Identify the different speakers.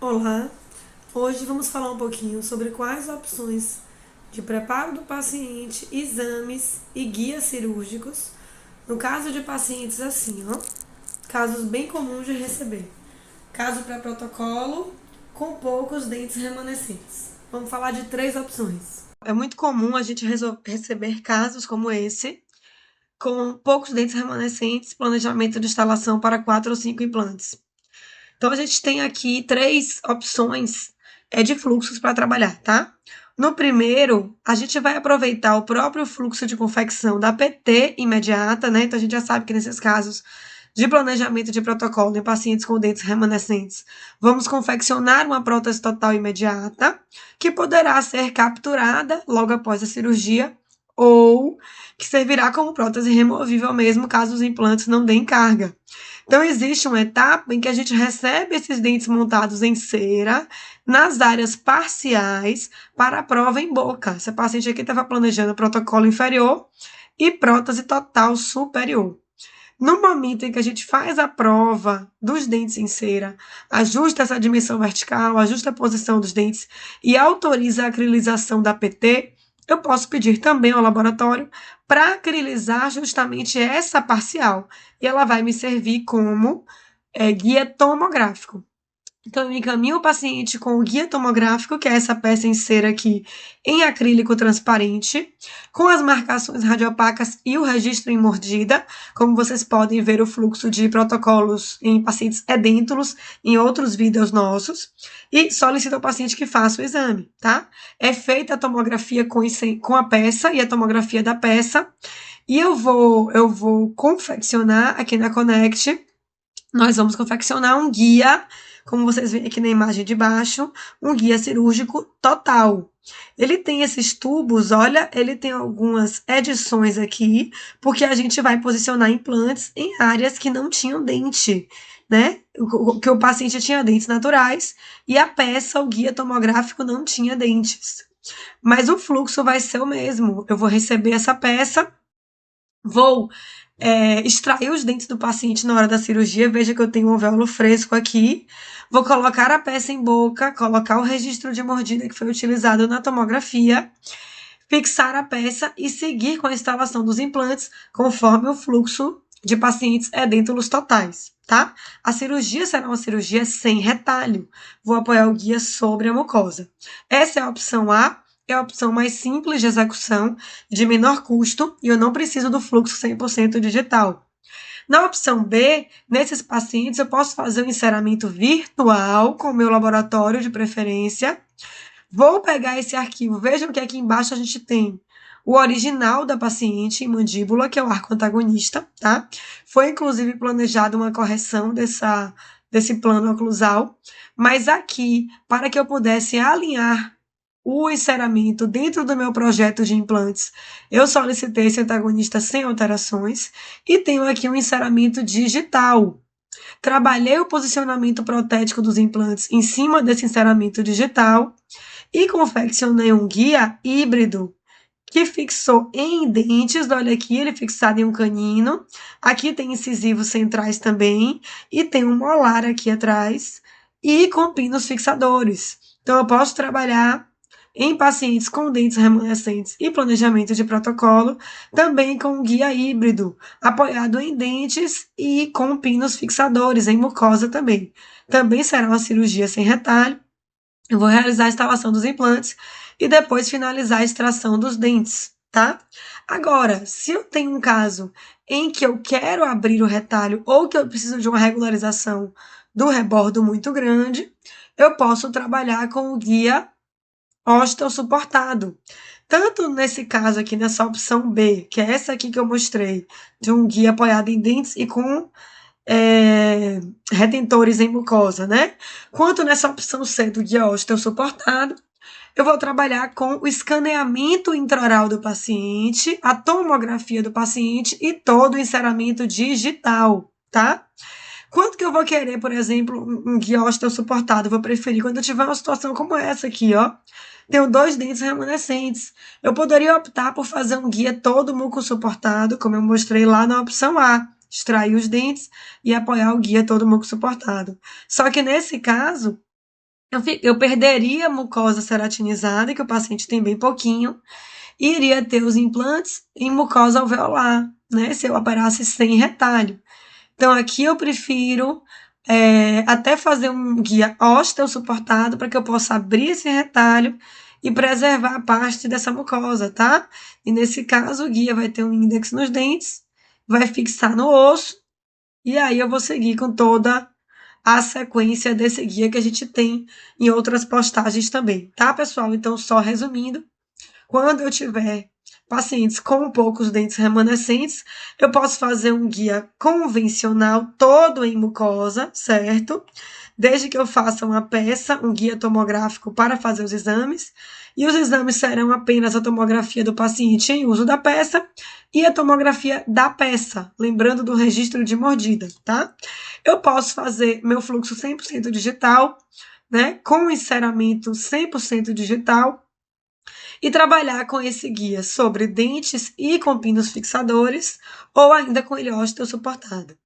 Speaker 1: Olá, hoje vamos falar um pouquinho sobre quais opções de preparo do paciente, exames e guias cirúrgicos, no caso de pacientes assim, ó, casos bem comuns de receber. Caso para protocolo, com poucos dentes remanescentes. Vamos falar de três opções. É muito comum a gente receber casos como esse, com poucos dentes remanescentes, planejamento de instalação para 4 ou 5 implantes. Então, a gente tem aqui três opções de fluxos para trabalhar, tá? No primeiro, a gente vai aproveitar o próprio fluxo de confecção da PT imediata, né? Então, a gente já sabe que nesses casos de planejamento de protocolo em pacientes com dentes remanescentes, vamos confeccionar uma prótese total imediata, que poderá ser capturada logo após a cirurgia, ou que servirá como prótese removível mesmo, caso os implantes não deem carga. Então, existe uma etapa em que a gente recebe esses dentes montados em cera, nas áreas parciais, para a prova em boca. Essa paciente aqui estava planejando protocolo inferior e prótese total superior. No momento em que a gente faz a prova dos dentes em cera, ajusta essa dimensão vertical, ajusta a posição dos dentes e autoriza a acrilização da PT, eu posso pedir também ao laboratório para acrilizar justamente essa parcial. E ela vai me servir como guia tomográfico. Então, eu encaminho o paciente com o guia tomográfico, que é essa peça em cera aqui, em acrílico transparente, com as marcações radiopacas e o registro em mordida. Como vocês podem ver o fluxo de protocolos em pacientes edêntulos em outros vídeos nossos. E solicito ao paciente que faça o exame, tá? É feita a tomografia com a peça e a tomografia da peça. E eu vou confeccionar aqui na Connect, nós vamos confeccionar um guia, como vocês veem aqui na imagem de baixo, um guia cirúrgico total. Ele tem esses tubos, olha, ele tem algumas edições aqui, porque a gente vai posicionar implantes em áreas que não tinham dente, né? Que o paciente tinha dentes naturais e a peça, o guia tomográfico, não tinha dentes. Mas o fluxo vai ser o mesmo. Eu vou receber essa peça, vou extrair os dentes do paciente na hora da cirurgia. Veja que eu tenho um alvéolo fresco aqui. Vou colocar a peça em boca, colocar o registro de mordida que foi utilizado na tomografia, fixar a peça e seguir com a instalação dos implantes conforme o fluxo de pacientes edêntulos totais, tá? A cirurgia será uma cirurgia sem retalho. Vou apoiar o guia sobre a mucosa. Essa é a opção A, é a opção mais simples de execução, de menor custo, e eu não preciso do fluxo 100% digital. Na opção B, nesses pacientes, eu posso fazer o enceramento virtual com o meu laboratório de preferência. Vou pegar esse arquivo, vejam que aqui embaixo a gente tem o original da paciente em mandíbula, que é o arco antagonista, tá? Foi inclusive planejada uma correção desse plano oclusal, mas aqui, para que eu pudesse alinhar o enceramento dentro do meu projeto de implantes, eu solicitei esse antagonista sem alterações e tenho aqui um enceramento digital. Trabalhei o posicionamento protético dos implantes em cima desse enceramento digital e confeccionei um guia híbrido que fixou em dentes. Olha aqui, ele fixado em um canino. Aqui tem incisivos centrais também e tem um molar aqui atrás e com pinos fixadores. Então, eu posso trabalhar em pacientes com dentes remanescentes e planejamento de protocolo, também com um guia híbrido, apoiado em dentes e com pinos fixadores, em mucosa também. Também será uma cirurgia sem retalho. Eu vou realizar a instalação dos implantes e depois finalizar a extração dos dentes, tá? Agora, se eu tenho um caso em que eu quero abrir o retalho ou que eu preciso de uma regularização do rebordo muito grande, eu posso trabalhar com o guia suportado. Tanto nesse caso aqui, nessa opção B, que é essa aqui que eu mostrei, de um guia apoiado em dentes e com retentores em mucosa, né? Quanto nessa opção C do guia suportado, eu vou trabalhar com o escaneamento intraoral do paciente, a tomografia do paciente e todo o enceramento digital, tá? Quanto que eu vou querer, por exemplo, um guia suportado? Eu vou preferir quando eu tiver uma situação como essa aqui, ó. Tenho 2 dentes remanescentes. Eu poderia optar por fazer um guia todo muco suportado, como eu mostrei lá na opção A. Extrair os dentes e apoiar o guia todo muco suportado. Só que nesse caso, eu perderia a mucosa ceratinizada, que o paciente tem bem pouquinho, e iria ter os implantes em mucosa alveolar, né? Se eu operasse sem retalho. Então, aqui eu prefiro até fazer um guia ósteo suportado para que eu possa abrir esse retalho e preservar a parte dessa mucosa, tá? E nesse caso, o guia vai ter um índex nos dentes, vai fixar no osso, e aí eu vou seguir com toda a sequência desse guia que a gente tem em outras postagens também, tá, pessoal? Então, só resumindo, quando eu tiver pacientes com poucos dentes remanescentes, eu posso fazer um guia convencional todo em mucosa, certo? Desde que eu faça uma peça, um guia tomográfico para fazer os exames, e os exames serão apenas a tomografia do paciente em uso da peça e a tomografia da peça, lembrando do registro de mordida, tá? Eu posso fazer meu fluxo 100% digital, né, com enceramento 100% digital, e trabalhar com esse guia sobre dentes e com pinos fixadores, ou ainda com ileósteo suportado.